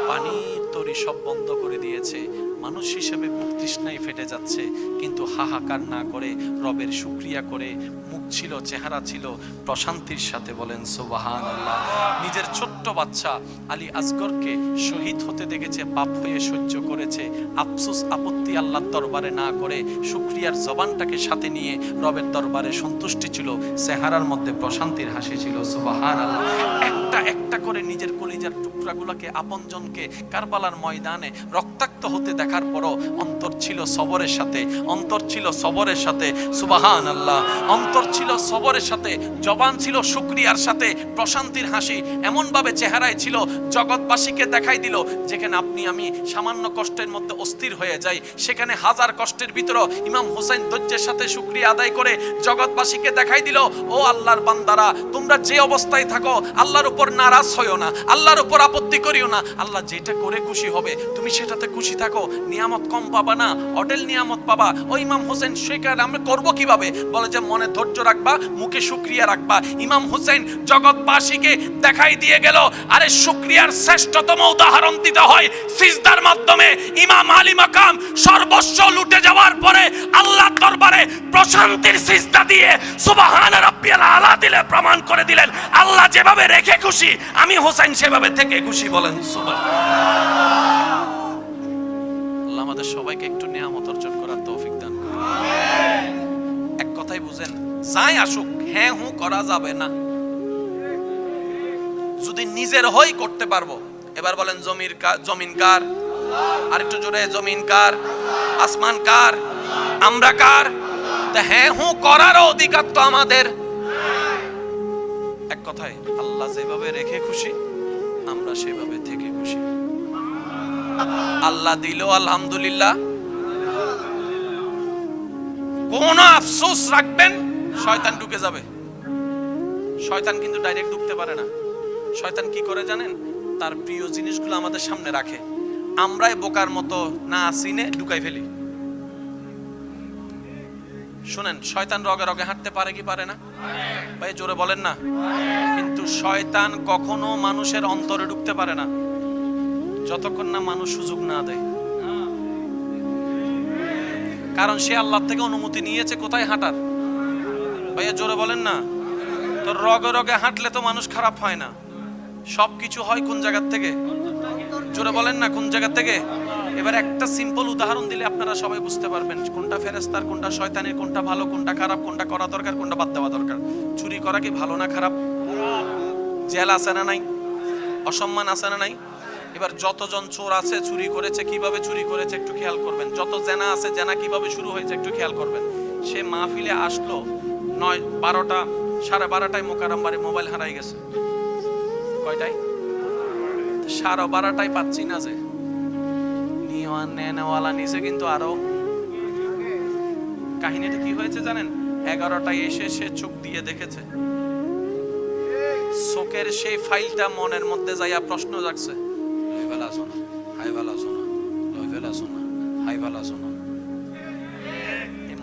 পানির তরি সব বন্ধ করে দিয়েছে, মানুষ হিসেবে বুক তৃষ্ণায় ফেটে যাচ্ছে, কিন্তু হাহাকার না করে রবের শুকরিয়া করে মুখ ছিল, চেহারা ছিল প্রশান্তির সাথে। বলেন সুবহানাল্লাহ। নিজের ছোট্ট বাচ্চা আলী আসগরকে শহীদ হতে দেখেছে, পাপ হয়ে সহ্য করেছে, আফসোস আপত্তি আল্লাহর দরবারে না করে শুকরিয়ার জবানটাকে সাথে নিয়ে রবের দরবারে সন্তুষ্টি ছিল, চেহারার মধ্যে প্রশান্তির হাসি ছিল। সুবহানাল্লাহ। একটা একটা করে নিজের কলিজার টুকরাগুলোকে, আপনজনকে কারবালার ময়দানে রক্তাক্ত হতে দেখার পরও অন্তর ছিল সবরের সাথে, অন্তর ছিল সবরের সাথে। সুবহানাল্লাহ। অন্তর ছিল সবরের সাথে, জবান ছিল শুকরিয়ার সাথে, প্রশান্তির হাসি এমন ভাবে চেহারায় ছিল, জগৎবাসীকে দেখাই দিল যেখানে আপনি আমি সামান্য কষ্টের মধ্যে অস্থির হয়ে যাই, সেখানে হাজার কষ্টের ভিতরে ইমাম হুসাইন ধৈর্যের সাথে শুকরিয়া আদায় করে জগৎবাসীকে দেখাই দিল, ও আল্লাহর বান্দারা, তোমরা যে অবস্থায় থাকো আল্লাহর উপর নারাজ হইও না, আল্লাহর উপর আপত্তি করিও না। আল্লাহ যেটা করে খুশি হবে তুমি সেটাতে খুশি থাকো। নিয়ামত কম পাবা না, অডেল নিয়ামত পাবা। ও ইমাম হোসেন সেখানে আমরা করবো কিভাবে? বলে যে মনে ধৈর্য রাখবা, মুখে শুকরিয়া রাখবা। ইমাম হোসেন জগৎবাসীকে দেখাই দিয়ে গেল, আরে শুকরিয়ার শ্রেষ্ঠতম উদাহরণ দিতে হয় সিজদার মাধ্যমে। ইমাম আলী মাকাম সর্বস্ব লুটে যাওয়ার পরে আল্লাহর দরবারে প্রশান্তির সিজদা দিয়ে সুবহান রাব্বিয়াল আলা দিলে প্রমাণ করে দিলেন, আল্লাহ যেভাবে রেখে খুশি আমি হোসেন সেভাবে থেকে খুশি। বলেন সুবহানাল্লাহ। আল্লাহ আমাদের সবাইকে একটু নিয়ামত অর্জন করার তৌফিক দান করুন। এক কথাই বুঝেন, যাই আসুক হ্যাঁ হু করা যাবে না। যদি নিজের হই করতে পারবো। এবার বলেন জমিন কার? আর একটু জোরে, জমিন কার? আসমান কার? আমরা কার? তা হ্যাঁ হু করার অধিকার তো আমাদের। এক কথায় আল্লাহ যেভাবে রেখে খুশি আমরা সেভাবে থেকে খুশি। আল্লাহ দিল আলহামদুলিল্লাহ, কোন আফসোস রাখবেন শয়তান ঢুকে যাবে। শয়তান কিন্তু ডাইরেক্ট ঢুকতে পারে না। শয়তান কি করে জানেন? তার প্রিয় জিনিসগুলো আমাদের সামনে রাখে, আমরাই বোকার মতো না চিনে ঢুকাই ফেলি। শুনেন, শয়তান রগে রগে হাঁটতে পারে কি পারে না? ভাই জোরে বলেন না। কিন্তু শয়তান কখনো মানুষের অন্তরে ঢুকতে পারে না যতক্ষণ না মানুষ সুযোগ না দেয়। কারণ সে আল্লাহ থেকে অনুমতি নিয়েছে কোথায় হাঁটার। ভাইয়া জোরে বলেন না। তো রগে রগে হাঁটলে তো মানুষ খারাপ হয় না, সবকিছু হয় কোন জায়গা থেকে? জোরে বলেন না, কোন জায়গা থেকে? এবার একটা সিম্পল উদাহরণ দিলে আপনারা সবাই বুঝতে পারবেন কোনটা ফেরেশতার, কোনটা শয়তানের, কোনটা ভালো, কোনটা খারাপ, কোনটা করা দরকার, কোনটা বাদ দেওয়া দরকার। চুরি করা কি ভালো না খারাপ? জেল আছে না নাই, অসম্মান আছে না নাই। এবার যতজন চোর আছে চুরি করেছে, কিভাবে চুরি করেছে একটু খেয়াল করবেন। যত জেনা আছে জেনা কিভাবে শুরু হয়েছে একটু খেয়াল করবেন। সে মাহফিলে আসলো 9-12টা, 12:30টায় মোকাররম বাড়ি মোবাইল হারাই গেছে। কয়টায়? 12:30টায় পাচ্ছি না যে নেওয়ালা নিচে, কিন্তু আরো কাহিনীটা কি হয়েছে জানেন? 11টায় এসে সে চোখ দিয়ে দেখেছে, চোখের সেই ফাইলটা মনের মধ্যে যাইয়া প্রশ্ন জাগছে,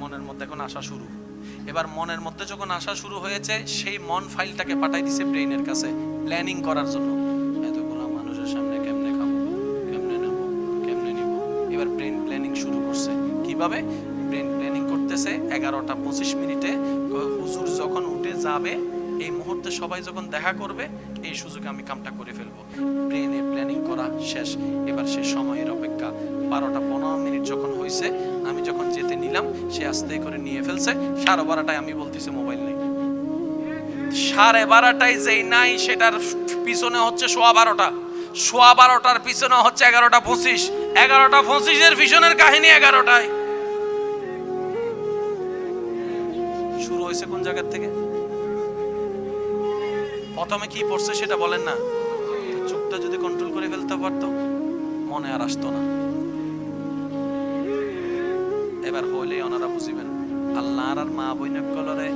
মনের মধ্যে এখন আসা শুরু। এবার মনের মধ্যে যখন আসা শুরু হয়েছে, সেই মন ফাইলটাকে পাঠাই দিছে ব্রেইনের কাছে প্ল্যানিং করার জন্য। এতগুলো মানুষের সামনে কেমনে খাবো, কেমনে নেব, কেমনে নিব। এবার ব্রেন প্ল্যানিং শুরু করছে। কিভাবে ব্রেন প্ল্যানিং করতেছে? 11:25 হুজুর যখন উঠে যাবে, এই মুহূর্তে সবাই যখন দেখা করবে, এই সুযোগে আমি কামটা করে ফেলবো। ব্রেনে প্ল্যানিং করা শেষ। এবার সে সময়ের অপেক্ষা। 12:15 যখন হয়েছে, আমি যখন যেতে নিলাম, সে আস্তে করে নিয়ে ফেলছে। 12:30টায় আমি বলতেছি মোবাইল নেই। 12:30টায় যেই নাই, সেটার পিছনে হচ্ছে 12:15। 12:15টার পিছনে হচ্ছে 11:25। 11:25 পিছনের কাহিনী 11টায় শুরু হয়েছে। কোন জায়গা থেকে? প্রথমে কি পড়ছে সেটা বলেন না। চোখটা যদি কন্ট্রোল করে ফেলতে পারতো, মনে আর আসতো না। এবার হইলে ওনারা বুঝিবেন, আল্লাহর আর মা বইন কলরে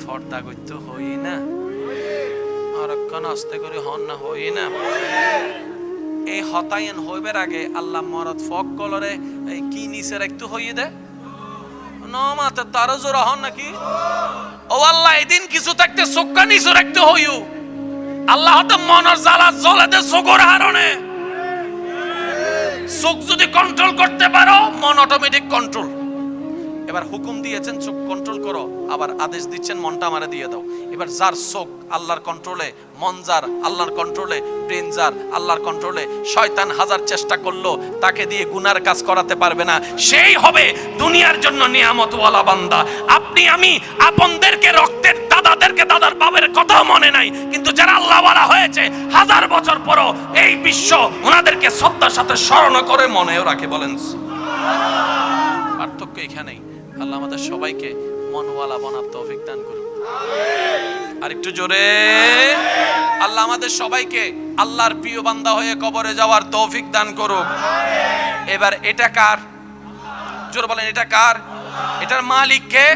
ফর্দা গইত হই না, আর কোন আস্তে করে হন না হই না। এই হতায়ন হইবার আগে আল্লাহ মরদ ফক কলরে কি নিচে রাখতে হইয়ে দে নমাতে তারও জোর হন নাকি? ও আল্লাহ, এদিন কিছু থাকতে চোখটা নিচে রাখতে হইও। আল্লাহ তো মনের জ্বালা জ্বলে দে চোখের হারণে। চোখ যদি কন্ট্রোল করতে পারো, মন অটোমেটিক কন্ট্রোল। এবার হুকুম দিয়েছেন চোখ কন্ট্রোল করো, আবার আদেশ দিচ্ছেন মনটা আমারে দিয়ে দাও। এবার যার চোখ আল্লাহর কন্ট্রোলে, মন যার আল্লাহর কন্ট্রোলে, ব্রেন যার আল্লাহর কন্ট্রোলে, শয়তান হাজার চেষ্টা করলো তাকে দিয়ে গুনার কাজ করাতে পারবে না। সেই হবে দুনিয়ার জন্য নিয়ামতওয়ালা বান্দা। আপনি আমি আপনদেরকে, রক্তের দাদাদেরকে, দাদার বাবার কথাও মনে নাই, কিন্তু যারা আল্লাহওয়ালা হয়েছে 1000 বছর পরও এই বিশ্ব ওনাদেরকে শ্রদ্ধার সাথে স্মরণ করে মনেও রাখে। বলেন পার্থক্য এখানেই। আল্লাহ আমাদের সবাইকে মনওয়ালা বানার তৌফিক দান করুন। আর একটু জোরে, আল্লাহ আমাদের সবাইকে আল্লাহর প্রিয় বান্দা হয়ে কবরে যাওয়ার তৌফিক দান করুক। এবার এটা কার? জোরে বলেন, এটা কার? এটার মালিক কে?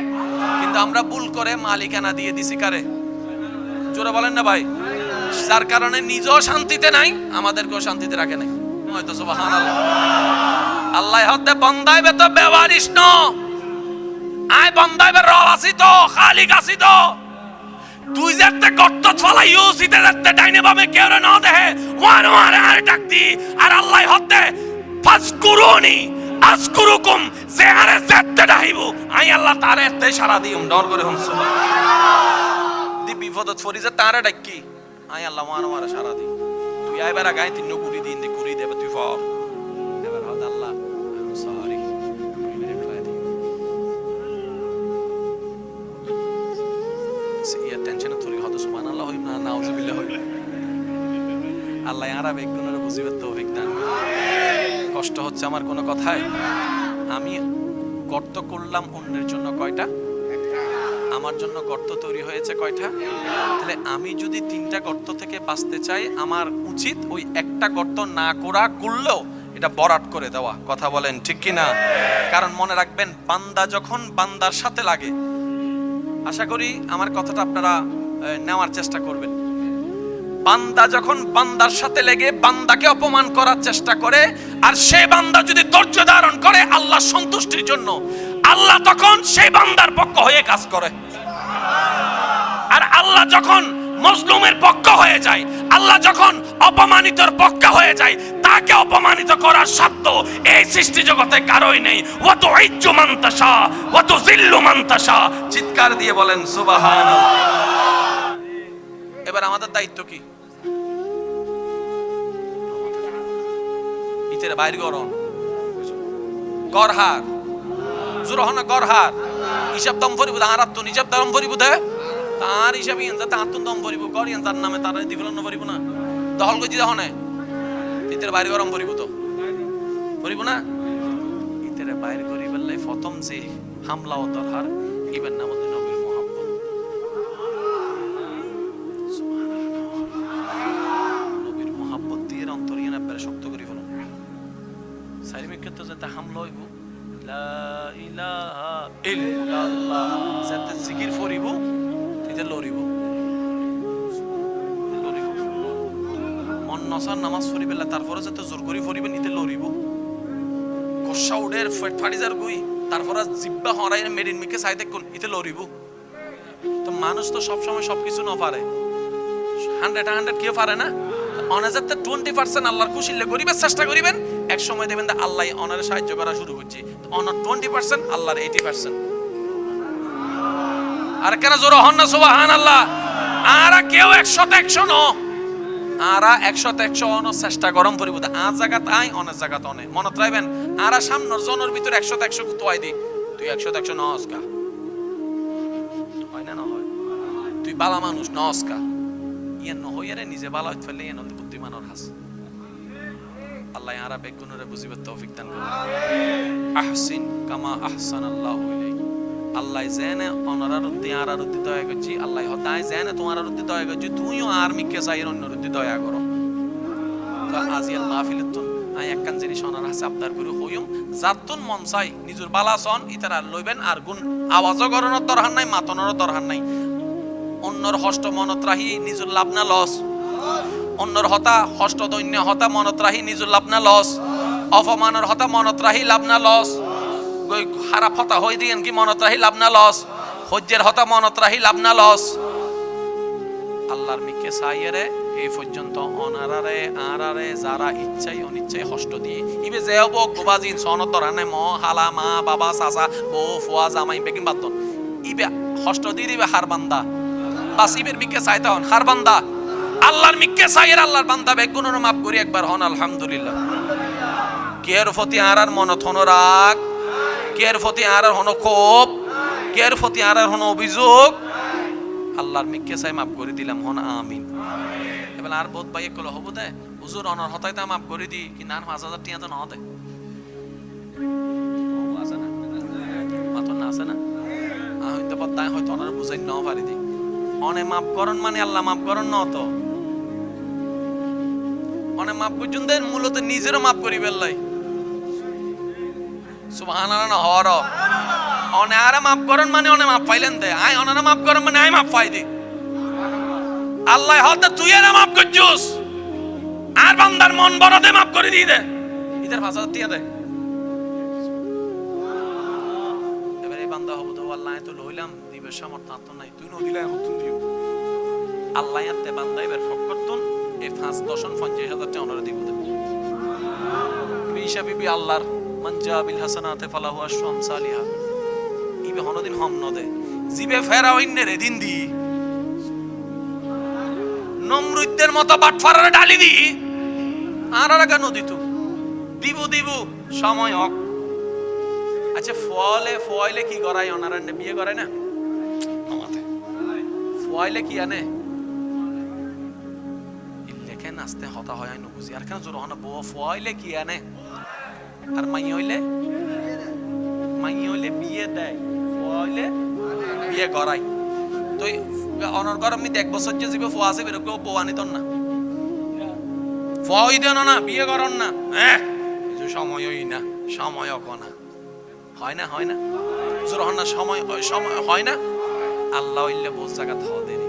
কিন্তু আমরা ভুল করে মালিকানা দিয়ে দিছি কারে? জোরে বলেন না ভাই। যার কারণে নিজেও শান্তিতে নাই, আমাদেরকেও শান্তিতে রাখে নাই। হয়তো সুবহানাল্লাহ। আল্লাহ হতে বন্দাইবে তো ব্যবহারিস ন, আয় বন্দাইবে রব আসি তো, খালিক আসি তো। তুই যেতে গর্ত ফলাই ইউসিতে যেতে ডাইনে বামে কেউ না দেহে ওয়ান ওয়ান আর ডাক দি। আর আল্লাহ হতে ফাসকুরুনি আসকুরুকুম, যে আরে যেতে ডাইবো আই আল্লাহ তারে এতে সারা দিম। ডর করে হম সুবহানাল্লাহ। দি বিপদত ফরি যে তারে ডাকি, আই আল্লাহ ওয়ান ওয়ান সারা দি। তুই আইবার গায় তিন গুড়ি দিন দি গুড়ি দেবে তুই ফর। এবার হদ আল্লাহ সরি টেনশনে থরি হতো সুবহানাল্লাহ হইম না নাউজুবিল্লাহ হইম। আল্লাহ আরব একগুণের বুঝিবার তৌফিক দান করুন। কষ্ট হচ্ছে আমার কোনো কথায়? আমি গর্ত করলাম অন্যের জন্য কয়টা? আমার জন্য গর্ত তৈরি হয়েছে কয়টা? তাহলে আমি যদি 3টা গর্ত থেকে বাঁচতে চাই, আমার উচিত ওই একটা গর্ত না করা, করলেও এটা বরাট করে দেওয়া। কথা বলেন ঠিক কি না? কারণ মনে রাখবেন, বান্দা যখন বান্দার সাথে লাগে, আশা করি আমার কথাটা আপনারা নেওয়ার চেষ্টা করবেন। বান্দা যখন বান্দার সাথে লেগে বান্দাকে অপমান করার চেষ্টা করে, আর সেই বান্দা যদি ধৈর্য ধারণ করে আল্লাহ সন্তুষ্টির জন্য, আল্লাহ তখন সেই বান্দার পক্ষ হয়ে কাজ করে। আর আল্লাহ যখন মজলুমের পক্ষ হয়ে যায়, আল্লাহ যখন অপমানিতর পক্ষ হয়ে যায়, তাকে অপমানিত করার সাধ্য এই সৃষ্টি জগতে কারোই নেই। ওয়া তুইজ্জু মান তাশা ওয়া তুযিল্লু মান তাশা। চিৎকার দিয়ে বলেন সুবহানাল্লাহ। এবার আমাদের দায়িত্ব কি? ইতের বাইরে গরম গরহার জুরহনা গরহার হিসাব দম ফরিবুদ আরাত তো হিসাব দম ফরিবুদ তার হিসাবে এন যাতে আত্ম দম ভরিব করি তার নামে তার দিফলন ভরিব না দহল গজি দহনে ইতের বাইরে গরম ভরিব তো ভরিব না ইতের বাইরে করি বললাই প্রথম যে হামলা ও দরহার ইবেন নাম নবীর মুহাব্বত নবীর মুহাব্বত দিয়ে অন্তর ইয়ানা বের শক্ত করি ফেলো সাইরিমিক ক্ষেত্রে যাতে হামলা হইব লা ইলাহা ইল্লাল্লাহ যাতে জিকির করিব ইতে লরিব মন নসার নামাজ পড়িবে তারপরে যাতে জোর করি পড়িবেন ইতে লরিব গোসা উডের ফাড়ি যার গুই তারপরে জিব্বা হরাই মেরিন মিকে চাই দেখুন ইতে লরিব তো মানুষ তো সবসময় সবকিছু না পারে 100 কেউ পারে না অনাজাতে 20% আল্লাহর খুশিলে করিবার চেষ্টা করিবেন এক সময় দেখবেন আল্লাহ অনারে সাহায্য করা শুরু করছে অনার 20% আল্লাহর 80%। আর কেন জোর হন না সুবহানাল্লাহ আরা কেউ 100% নো আরা 100% অন চেষ্টা গরম করিব আজ জায়গা তাই অনেক জায়গা তনে মনত রাখবেন আরা সামনের জনের ভিতর 100% তোয়াই দি তুই 100% নস্কা হয় না না হয় তুই বালা মানুষ নস্কা ইয়ান নহইয়ারে নিজে বালা হইতে ফেলে ইয়ান বুদ্ধিমানের হাস আল্লাহ আরা বেগুনরে বুঝিবার তৌফিক দান করুন আহসিন কামা আহসানাল্লাহু ইলাইক আল্লাহ জানে অনারা রুদ্ধি আরা রুদ্ধি দয়া করছি আল্লাহ হতায় জানে তোমার রুদ্ধি দয়া করছি তুইও আর মিকে চাইর অন্য রুদ্ধি দয়া করো তো আজিয়াল মাহফিলাতুন আই একখান জিনিস অনার হাসে আবদার করে হইম জাতুন মন চাই নিজের বালাসন ইতারা লইবেন আর গুণ আওয়াজও করানোর দরকার নাই মাতনের দরকার নাই অন্যর হষ্ট মনত রাহি নিজের লাভ না লস অন্যর হতা হষ্ট দৈন্য হতা মনত রাহি নিজের লাভ না লস অপমানের হতা মনত রাহি লাভ না লস খারাপ হতা হই দিয়েন কি মনত রাহি লাভ না লস হজ্জের হতা মনত রাহি লাভ না লস আল্লাহর মিকে সাইয়েরে এই পর্যন্ত অনারারে আরারে যারা ইচ্ছাই অনিচ্ছাই হষ্ট দিয়ে ইবে যে হবো গোবাজিন সনত ধরানে ম হালা মা বাবা চাচা বউ ফুয়া জামাই বেকিন বাতন ইবে হষ্ট দিয়ে দিবে হার বান্দা বাস ইবের মিকে চাইতে হন হার বান্দা আল্লাহর মিকে চাইয়ের আল্লাহর বান্দা বেগুনের মাফ করি একবার হন আলহামদুলিল্লাহ কের ফতি আরার মনত হন রাগ কের ফতি আরার হন ক্ষোভ কের ফতি আরার হন অভিযোগ আল্লাহর মিকে চাই মাফ করে দিলাম হন আমিন এবার আর বহুত ভাই কল হবো দে হুজুর অনর হতাই তা মাফ করে দি কি নার 5000 টিয়া তো না দে ও আছে না মাত্র না আছে না আমি তো তাই হয়তো অনর বুঝাই নাও পারি দি অনে মাফ করন মানে আল্লাহ মাফ করন না তো অনে মাফ করছুন দেন মূলত নিজেরও মাফ করি বেল্লাই সুবহানাল্লাহ না হর অনে আরে মাফ করন মানে অনে মাফ পাইলেন দে আই অনারা মাফ করন মানে আই মাফ পাই দি আল্লাহ হতে তুই এরা মাফ করছুস আর বান্দার মন বড় দে মাফ করে দিয়ে দে ইদার ভাষা দিয়ে দে এবারে এই বান্দা হবো তো আল্লাহ তো লইলাম দিবে সামর্থ্য তো নাই তুই নদিলাই হতুন দিও আল্লাহ ইয়াতে বান্দা এবার ফক করতুন এই 5-10-50,000 টাকা ওনারা দিব দে হিসাবে বি আল্লাহর মানজা বিল হাসানাতে ফালাহু আশরু আমসালিহা ইবে হনদিন হম নদে জিবে ফেরা অন্যের দিন দি নমরুদের মতো বাটফারারে ডালি দি আর কেন দিত দিব সময় হোক আচ্ছা ফলে কি করায় ওনারা বিয়ে করে না আমাদের ফলে কি আনে লেখেন আস্তে হতা হয় আই বুঝি আর কেন জোর হন বউ ফলে কি আনে আর মাই হইলে বিয়ে দেয় ফলে বিয়ে করায় তো অনর গরম মি 1 বছর যে জীবে ফুয়া আছে বেরো বউ আনিত না ফুয়া হই দেন না বিয়ে করন না কিছু সময়ই না সময় কোনা হয় না জোর হন না সময় হয় না আল্লাহ হইলে বহু জায়গা থাও দেনি